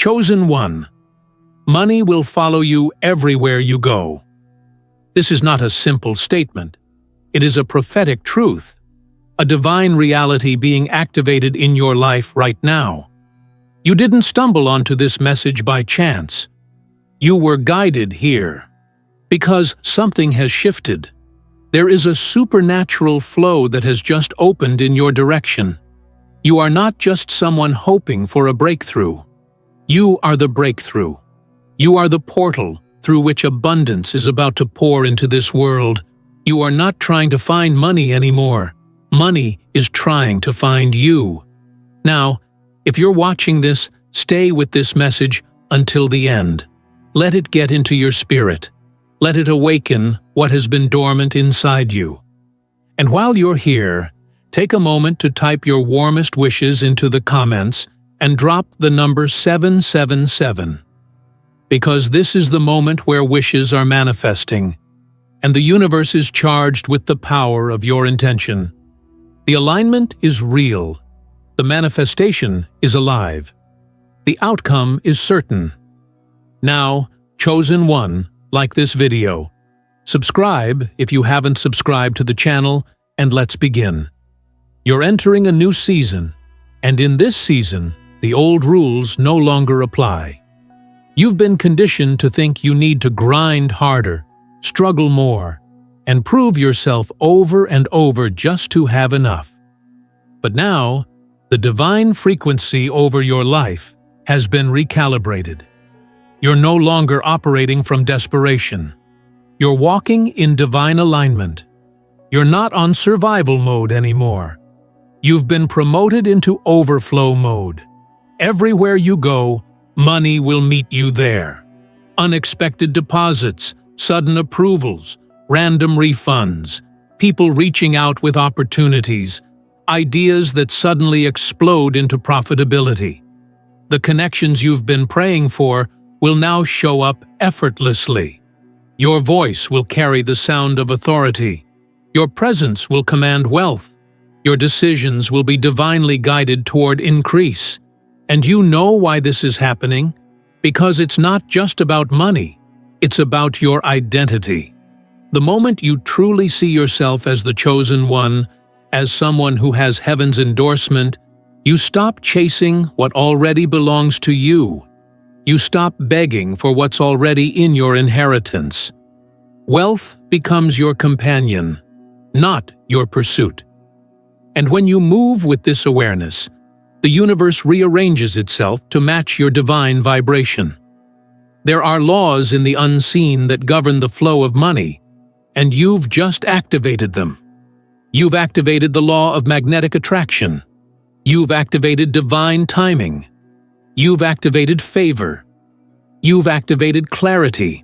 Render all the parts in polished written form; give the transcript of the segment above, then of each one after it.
Chosen one. Money will follow you everywhere you go. This is not a simple statement. It is a prophetic truth, a divine reality being activated in your life right now. You didn't stumble onto this message by chance. You were guided here because something has shifted. There is a supernatural flow that has just opened in your direction. You are not just someone hoping for a breakthrough. You are the breakthrough. You are the portal through which abundance is about to pour into this world. You are not trying to find money anymore. Money is trying to find you. Now, if you're watching this, stay with this message until the end. Let it get into your spirit. Let it awaken what has been dormant inside you. And while you're here, take a moment to type your warmest wishes into the comments and drop the number 777. Because this is the moment where wishes are manifesting, and the universe is charged with the power of your intention. The alignment is real. The manifestation is alive. The outcome is certain. Now, chosen one, like this video. Subscribe if you haven't subscribed to the channel, and let's begin. You're entering a new season, and in this season, the old rules no longer apply. You've been conditioned to think you need to grind harder, struggle more, and prove yourself over and over just to have enough. But now, the divine frequency over your life has been recalibrated. You're no longer operating from desperation. You're walking in divine alignment. You're not on survival mode anymore. You've been promoted into overflow mode. Everywhere you go, money will meet you there. Unexpected deposits, sudden approvals, random refunds, people reaching out with opportunities, ideas that suddenly explode into profitability. The connections you've been praying for will now show up effortlessly. Your voice will carry the sound of authority. Your presence will command wealth. Your decisions will be divinely guided toward increase. And you know why this is happening? Because it's not just about money. It's about your identity. The moment you truly see yourself as the chosen one, as someone who has heaven's endorsement, you stop chasing what already belongs to you. You stop begging for what's already in your inheritance. Wealth becomes your companion, not your pursuit. And when you move with this awareness, the universe rearranges itself to match your divine vibration. There are laws in the unseen that govern the flow of money, and you've just activated them. You've activated the law of magnetic attraction. You've activated divine timing. You've activated favor. You've activated clarity.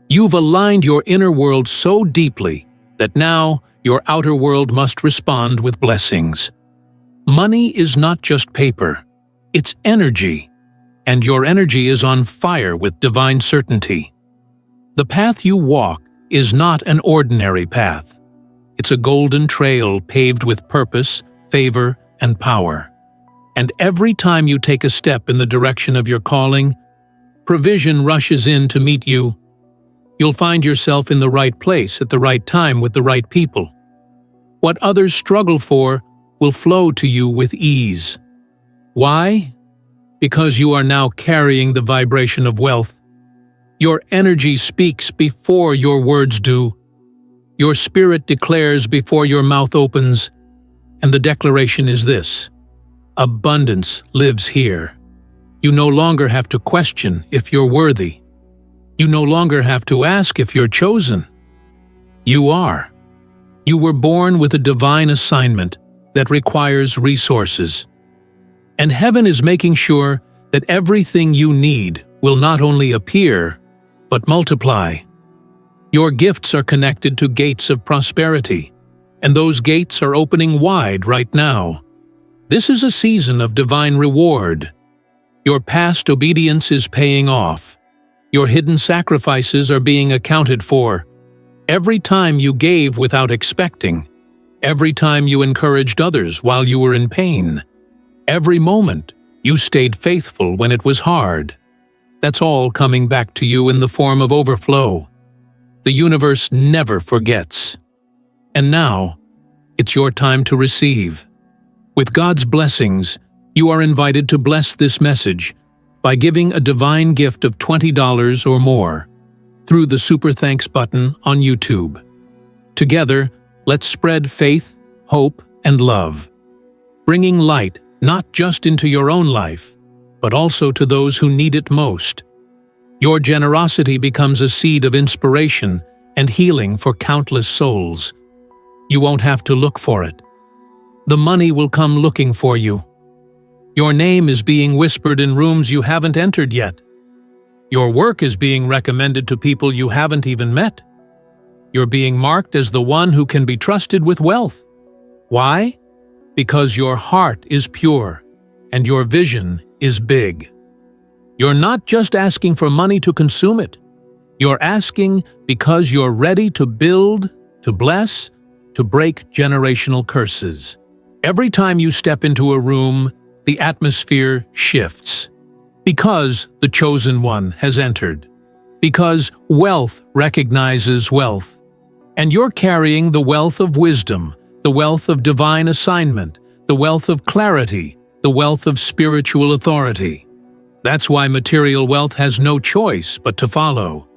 You've aligned your inner world so deeply that now your outer world must respond with blessings. Money is not just paper, it's energy, and your energy is on fire with divine certainty. The path you walk is not an ordinary path. It's a golden trail paved with purpose, favor, and power. And every time you take a step in the direction of your calling, provision rushes in to meet you. You'll find yourself in the right place at the right time with the right people. What others struggle for will flow to you with ease. Why? Because you are now carrying the vibration of wealth. Your energy speaks before your words do. Your spirit declares before your mouth opens. And the declaration is this: abundance lives here. You no longer have to question if you're worthy. You no longer have to ask if you're chosen. You are. You were born with a divine assignment that requires resources. And heaven is making sure that everything you need will not only appear, but multiply. Your gifts are connected to gates of prosperity, and those gates are opening wide right now. This is a season of divine reward. Your past obedience is paying off. Your hidden sacrifices are being accounted for. Every time you gave without expecting, every time you encouraged others while you were in pain, every moment You stayed faithful when it was hard. That's all coming back to you in the form of overflow. The universe never forgets. And now, it's your time to receive. With God's blessings, you are invited to bless this message by giving a divine gift of $20 or more through the Super Thanks button on YouTube. Together, let's spread faith, hope, and love, bringing light not just into your own life, but also to those who need it most. Your generosity becomes a seed of inspiration and healing for countless souls. You won't have to look for it. The money will come looking for you. Your name is being whispered in rooms you haven't entered yet. Your work is being recommended to people you haven't even met. You're being marked as the one who can be trusted with wealth. Why? Because your heart is pure and your vision is big. You're not just asking for money to consume it. You're asking because you're ready to build, to bless, to break generational curses. Every time you step into a room, the atmosphere shifts. Because the chosen one has entered. Because wealth recognizes wealth. And you're carrying the wealth of wisdom, the wealth of divine assignment, the wealth of clarity, the wealth of spiritual authority. That's why material wealth has no choice but to follow.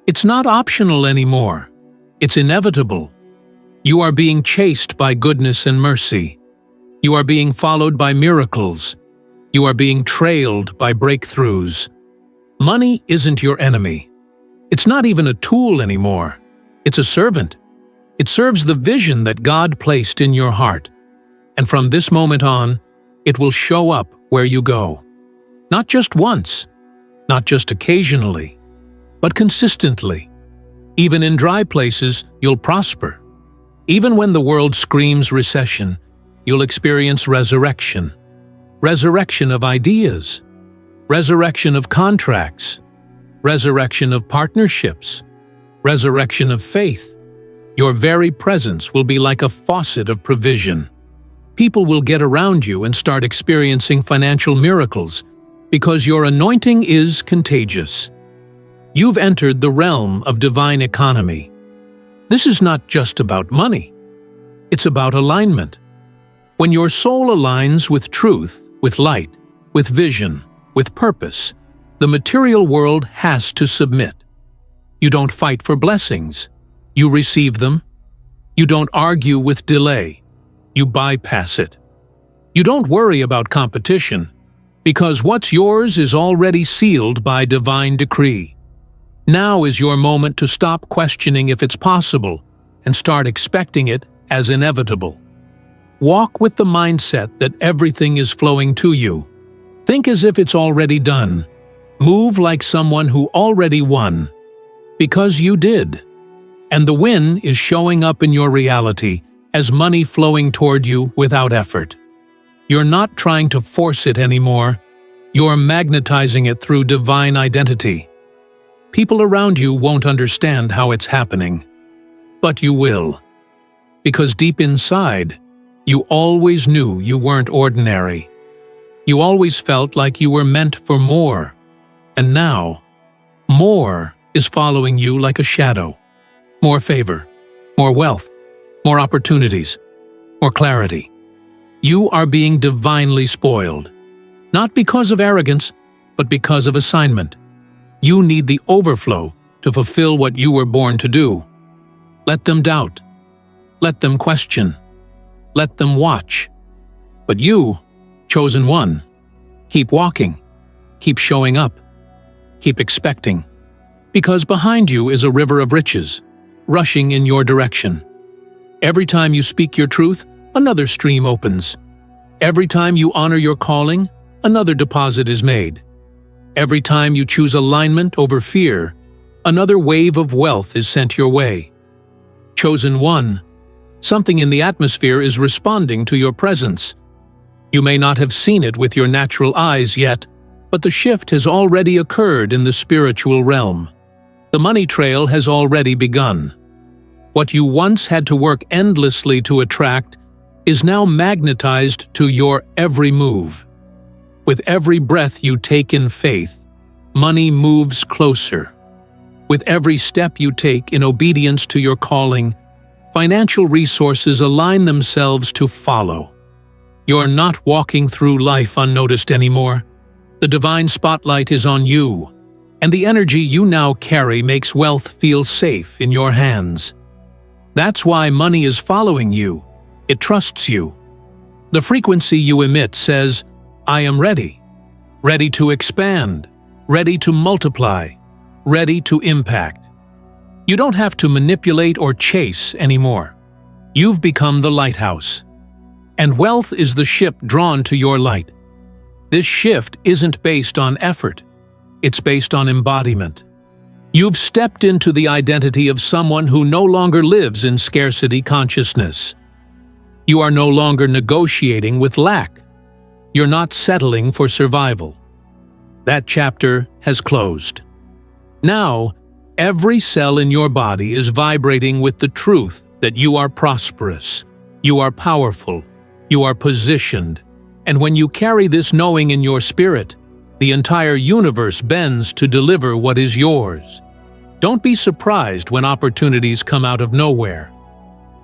It's not optional anymore. It's inevitable. You are being chased by goodness and mercy. You are being followed by miracles. You are being trailed by breakthroughs. Money isn't your enemy. It's not even a tool anymore. It's a servant. It serves the vision that God placed in your heart. And from this moment on, it will show up where you go. Not just once, not just occasionally, but consistently. Even in dry places, you'll prosper. Even when the world screams recession, you'll experience resurrection. Resurrection of ideas. Resurrection of contracts. Resurrection of partnerships. Resurrection of faith. Your very presence will be like a faucet of provision. People will get around you and start experiencing financial miracles because your anointing is contagious. You've entered the realm of divine economy. This is not just about money. It's about alignment. When your soul aligns with truth, with light, with vision, with purpose, the material world has to submit. You don't fight for blessings. You receive them. You don't argue with delay. You bypass it. You don't worry about competition, because what's yours is already sealed by divine decree. Now is your moment to stop questioning if it's possible and start expecting it as inevitable. Walk with the mindset that everything is flowing to you. Think as if it's already done. Move like someone who already won. Because you did. And the win is showing up in your reality as money flowing toward you without effort. You're not trying to force it anymore. You're magnetizing it through divine identity. People around you won't understand how it's happening. But you will. Because deep inside, you always knew you weren't ordinary. You always felt like you were meant for more. And now, more is following you like a shadow. More favor, more wealth, more opportunities, more clarity. You are being divinely spoiled. Not because of arrogance, but because of assignment. You need the overflow to fulfill what you were born to do. Let them doubt. Let them question. Let them watch. But you, chosen one, keep walking. Keep showing up. Keep expecting. Because behind you is a river of riches, rushing in your direction. Every time you speak your truth, another stream opens. Every time you honor your calling, another deposit is made. Every time you choose alignment over fear, another wave of wealth is sent your way. Chosen one, something in the atmosphere is responding to your presence. You may not have seen it with your natural eyes yet, but the shift has already occurred in the spiritual realm. The money trail has already begun. What you once had to work endlessly to attract is now magnetized to your every move. With every breath you take in faith, money moves closer. With every step you take in obedience to your calling, financial resources align themselves to follow. You're not walking through life unnoticed anymore. The divine spotlight is on you, and the energy you now carry makes wealth feel safe in your hands. That's why money is following you. It trusts you. The frequency you emit says, "I am ready. Ready to expand. Ready to multiply. Ready to impact." You don't have to manipulate or chase anymore. You've become the lighthouse. And wealth is the ship drawn to your light. This shift isn't based on effort. It's based on embodiment. You've stepped into the identity of someone who no longer lives in scarcity consciousness. You are no longer negotiating with lack. You're not settling for survival. That chapter has closed. Now, every cell in your body is vibrating with the truth that you are prosperous, you are powerful, you are positioned, and when you carry this knowing in your spirit, the entire universe bends to deliver what is yours. Don't be surprised when opportunities come out of nowhere.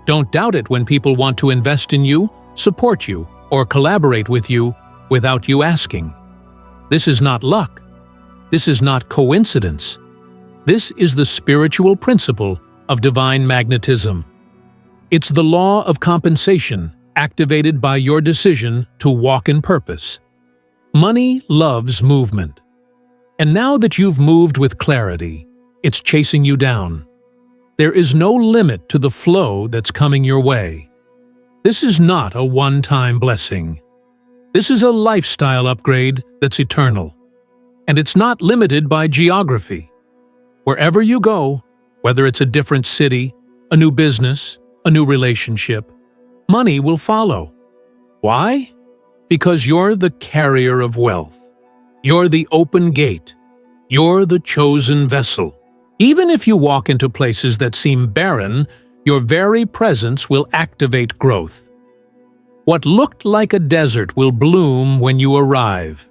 Don't doubt it when people want to invest in you, support you, or collaborate with you without you asking. This is not luck. This is not coincidence. This is the spiritual principle of divine magnetism. It's the law of compensation activated by your decision to walk in purpose. Money loves movement. And now that you've moved with clarity, it's chasing you down. There is no limit to the flow that's coming your way. This is not a one-time blessing. This is a lifestyle upgrade that's eternal. And it's not limited by geography. Wherever you go, whether it's a different city, a new business, a new relationship, money will follow. Why? Because you're the carrier of wealth. You're the open gate. You're the chosen vessel. Even if you walk into places that seem barren, your very presence will activate growth. What looked like a desert will bloom when you arrive.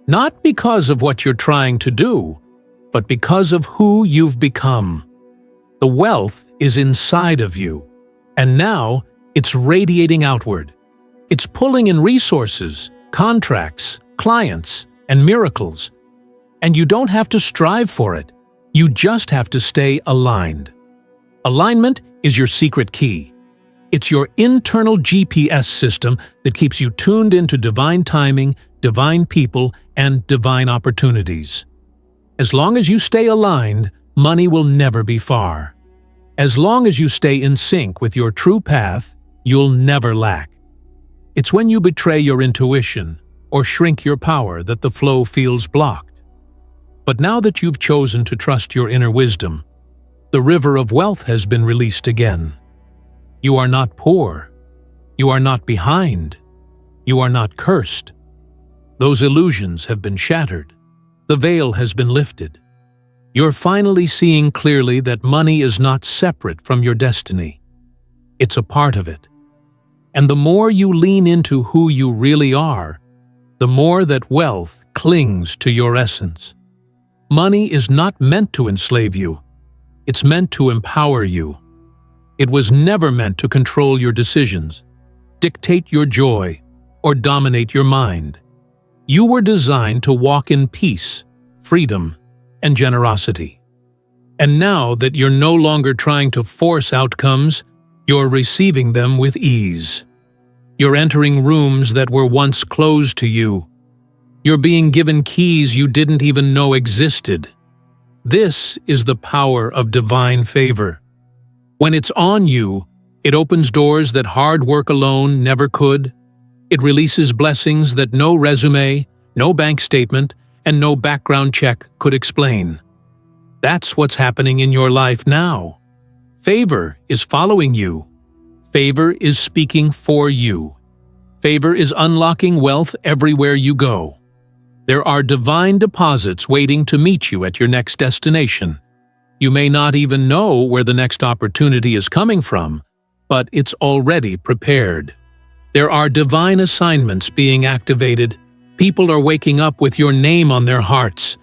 Not because of what you're trying to do, but because of who you've become. The wealth is inside of you, and now it's radiating outward. It's pulling in resources, contracts, clients, and miracles. And you don't have to strive for it. You just have to stay aligned. Alignment is your secret key. It's your internal GPS system that keeps you tuned into divine timing, divine people, and divine opportunities. As long as you stay aligned, money will never be far. As long as you stay in sync with your true path, you'll never lack. It's when you betray your intuition or shrink your power that the flow feels blocked. But now that you've chosen to trust your inner wisdom, the river of wealth has been released again. You are not poor. You are not behind. You are not cursed. Those illusions have been shattered. The veil has been lifted. You're finally seeing clearly that money is not separate from your destiny. It's a part of it. And the more you lean into who you really are, the more that wealth clings to your essence. Money is not meant to enslave you. It's meant to empower you. It was never meant to control your decisions, dictate your joy, or dominate your mind. You were designed to walk in peace, freedom, and generosity. And now that you're no longer trying to force outcomes, you're receiving them with ease. You're entering rooms that were once closed to you. You're being given keys you didn't even know existed. This is the power of divine favor. When it's on you, it opens doors that hard work alone never could. It releases blessings that no resume, no bank statement, and no background check could explain. That's what's happening in your life now. Favor is following you. Favor is speaking for you. Favor is unlocking wealth everywhere you go. There are divine deposits waiting to meet you at your next destination. You may not even know where the next opportunity is coming from, but it's already prepared. There are divine assignments being activated, People are waking up with your name on their hearts.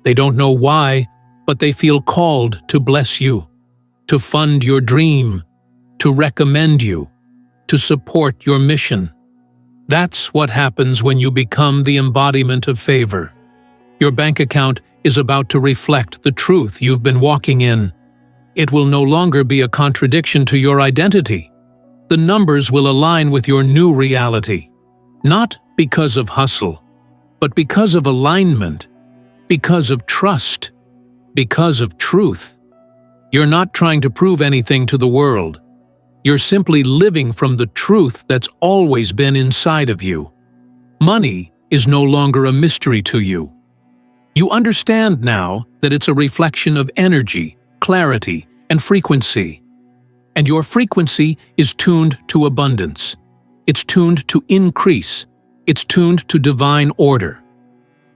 They don't know why, but they feel called to bless you, to fund your dream, to recommend you, to support your mission. That's what happens when you become the embodiment of favor. Your bank account is about to reflect the truth you've been walking in. It will no longer be a contradiction to your identity. The numbers will align with your new reality, not because of hustle, but because of alignment, because of trust, because of truth. You're not trying to prove anything to the world. You're simply living from the truth that's always been inside of you. Money is no longer a mystery to you. You understand now that it's a reflection of energy, clarity, and frequency. And your frequency is tuned to abundance. It's tuned to increase. It's tuned to divine order.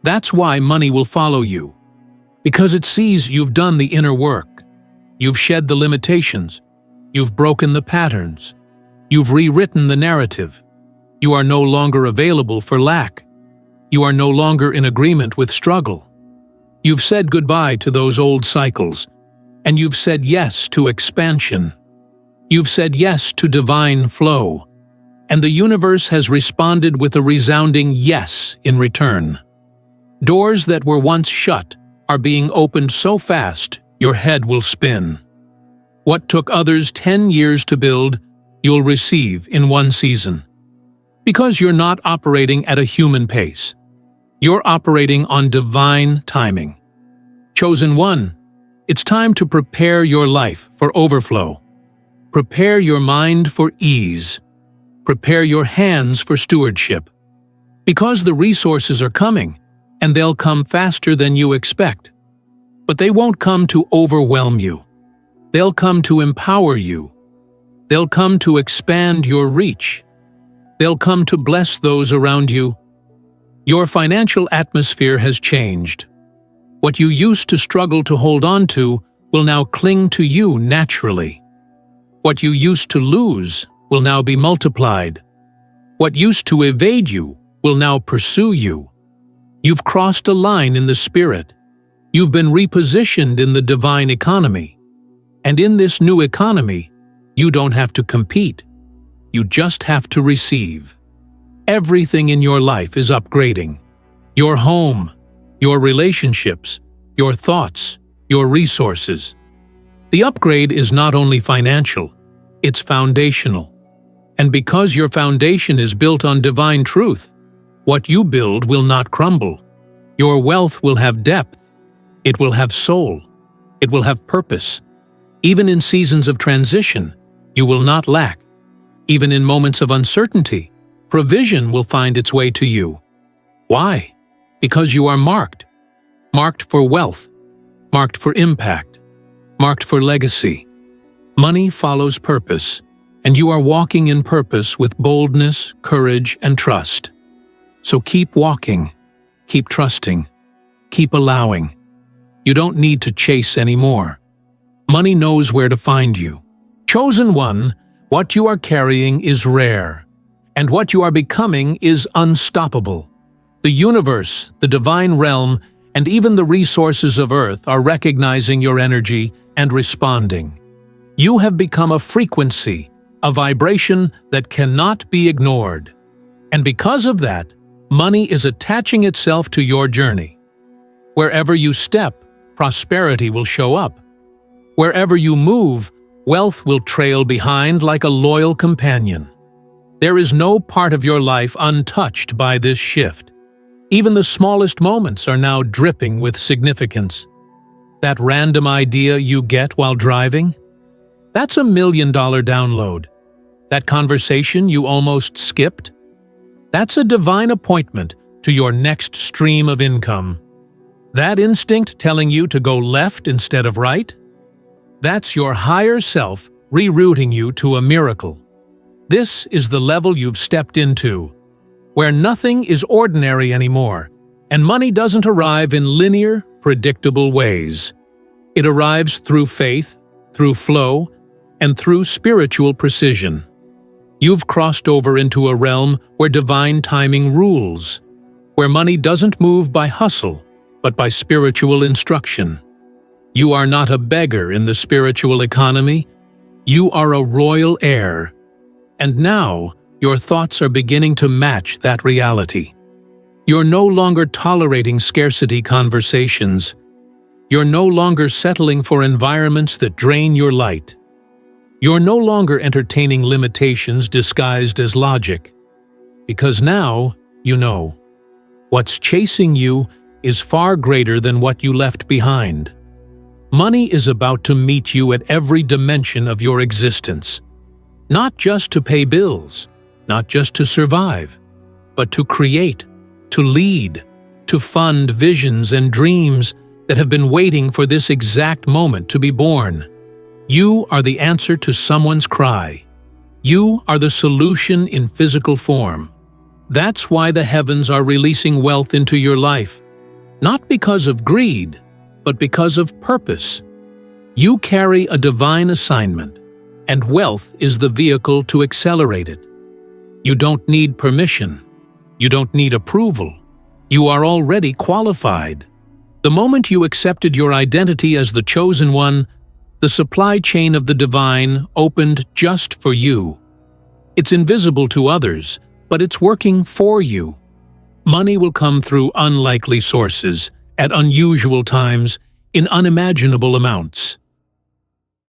That's why money will follow you. Because it sees you've done the inner work. You've shed the limitations. You've broken the patterns. You've rewritten the narrative. You are no longer available for lack. You are no longer in agreement with struggle. You've said goodbye to those old cycles, and you've said yes to expansion. You've said yes to divine flow, and the universe has responded with a resounding yes in return. Doors that were once shut are being opened so fast your head will spin. What took others 10 years to build, you'll receive in one season. Because you're not operating at a human pace. You're operating on divine timing. Chosen one, it's time to prepare your life for overflow. Prepare your mind for ease. Prepare your hands for stewardship. Because the resources are coming, and they'll come faster than you expect. But they won't come to overwhelm you. They'll come to empower you. They'll come to expand your reach. They'll come to bless those around you. Your financial atmosphere has changed. What you used to struggle to hold on to will now cling to you naturally. What you used to lose will now be multiplied. What used to evade you will now pursue you. You've crossed a line in the spirit. You've been repositioned in the divine economy. And in this new economy, you don't have to compete. You just have to receive. Everything in your life is upgrading. Your home, your relationships, your thoughts, your resources. The upgrade is not only financial, it's foundational. And because your foundation is built on divine truth, what you build will not crumble. Your wealth will have depth. It will have soul. It will have purpose. Even in seasons of transition, you will not lack. Even in moments of uncertainty, provision will find its way to you. Why? Because you are marked. Marked for wealth. Marked for impact. Marked for legacy. Money follows purpose, and you are walking in purpose with boldness, courage, and trust. So keep walking. Keep trusting. Keep allowing. You don't need to chase anymore. Money knows where to find you. Chosen one, what you are carrying is rare, and what you are becoming is unstoppable. The universe, the divine realm, and even the resources of Earth are recognizing your energy and responding. You have become a frequency, a vibration that cannot be ignored. And because of that, money is attaching itself to your journey. Wherever you step, prosperity will show up. Wherever you move, wealth will trail behind like a loyal companion. There is no part of your life untouched by this shift. Even the smallest moments are now dripping with significance. That random idea you get while driving? That's $1 million download. That conversation you almost skipped? That's a divine appointment to your next stream of income. That instinct telling you to go left instead of right? That's your higher self rerouting you to a miracle. This is the level you've stepped into, where nothing is ordinary anymore, and money doesn't arrive in linear, predictable ways. It arrives through faith, through flow, and through spiritual precision. You've crossed over into a realm where divine timing rules. where money doesn't move by hustle, but by spiritual instruction. You are not a beggar in the spiritual economy. You are a royal heir. And now, your thoughts are beginning to match that reality. You're no longer tolerating scarcity conversations. You're no longer settling for environments that drain your light. You're no longer entertaining limitations disguised as logic. Because now, you know, what's chasing you is far greater than what you left behind. Money is about to meet you at every dimension of your existence. Not just to pay bills, not just to survive, but to create, to lead, to fund visions and dreams that have been waiting for this exact moment to be born. You are the answer to someone's cry. You are the solution in physical form. That's why the heavens are releasing wealth into your life. Not because of greed, but because of purpose. You carry a divine assignment, and wealth is the vehicle to accelerate it. You don't need permission. You don't need approval. You are already qualified. The moment you accepted your identity as the chosen one, the supply chain of the divine opened just for you. It's invisible to others, but it's working for you. Money will come through unlikely sources, at unusual times, in unimaginable amounts.